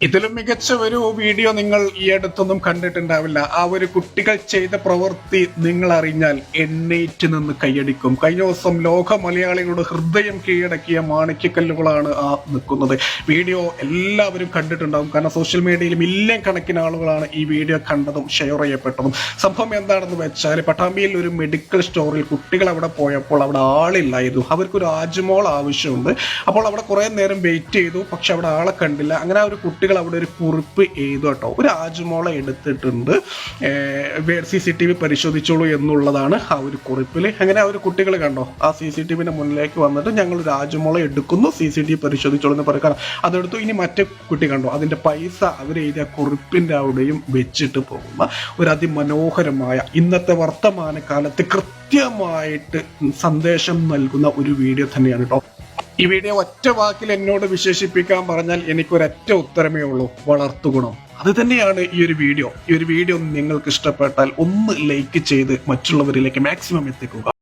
ഇതിലും മികച്ച ഒരു വീഡിയോ നിങ്ങൾ ഈ അടുത്തൊന്നും കണ്ടിട്ടുണ്ടാവില്ല. ആ ഒരു കുട്ടികൾ ചെയ്ത പ്രവൃത്തി നിങ്ങൾ അറിഞ്ഞാൽ എണ്ണീറ്റ് നിന്ന് കൈയടിക്കും. കഴിഞ്ഞ ദിവസം ലോക മലയാളികളുടെ ഹൃദയം കീഴടക്കിയ മാണിക്യക്കല്ലുകളാണ് ആ നിൽക്കുന്നത്. വീഡിയോ എല്ലാവരും കണ്ടിട്ടുണ്ടാവും. കാരണം സോഷ്യൽ മീഡിയയിൽ മില്യൺ കണക്കിന് ആളുകളാണ് ഈ വീഡിയോ കണ്ടതും ഷെയർ ചെയ്യപ്പെട്ടതും. സംഭവം എന്താണെന്ന് വെച്ചാൽ പട്ടാമ്പിയിൽ ഒരു മെഡിക്കൽ സ്റ്റോറിൽ കുട്ടികൾ അവിടെ പോയപ്പോൾ അവിടെ ആളില്ലായിരുന്നു. അവർക്കൊരു ആജുമോൾ ആവശ്യമുണ്ട്. അപ്പോൾ അവിടെ കുറെ നേരം വെയിറ്റ് ചെയ്തു, പക്ഷെ അവിടെ ആളെ കണ്ടില്ല. അങ്ങനെ ഒരു കുട്ടികൾ അവിടെ ഒരു കുറിപ്പ് എഴുതു കേട്ടോ. ഒരു ആജുമോളെ എടുത്തിട്ടുണ്ട്, CCTV പരിശോധിച്ചോളൂ എന്നുള്ളതാണ് ആ ഒരു കുറിപ്പിൽ. അങ്ങനെ ആ ഒരു കുട്ടികൾ കണ്ടോ, ആ CCTVന്റെ മുന്നിലേക്ക് വന്നിട്ട് ഞങ്ങൾ ഒരു ആജുമോളെ എടുക്കുന്നു, CCTV പരിശോധിച്ചോളൂ എന്ന് പറയുക. അതെടുത്തു. ഇനി മറ്റേ കുട്ടി കണ്ടോ, അതിന്റെ പൈസ അവരെഴുതിയ കുറിപ്പിന്റെ അവിടെയും വെച്ചിട്ട് പോകുന്ന ഒരു അതിമനോഹരമായ ഇന്നത്തെ വർത്തമാനകാലത്ത് കൃത്യമായിട്ട് സന്ദേശം നൽകുന്ന ഒരു വീഡിയോ തന്നെയാണ് കേട്ടോ. ഈ വീഡിയോ ഒറ്റ വാക്കിൽ എന്നോട് വിശേഷിപ്പിക്കാൻ പറഞ്ഞാൽ എനിക്കൊരൊറ്റ ഉത്തരമേ ഉള്ളൂ: വളർത്തുഗുണം. അത് തന്നെയാണ് ഈ ഒരു വീഡിയോ. ഈ ഒരു വീഡിയോ നിങ്ങൾക്ക് ഇഷ്ടപ്പെട്ടാൽ ഒന്ന് ലൈക്ക് ചെയ്ത് മറ്റുള്ളവരിലേക്ക് മാക്സിമം എത്തിക്കുക.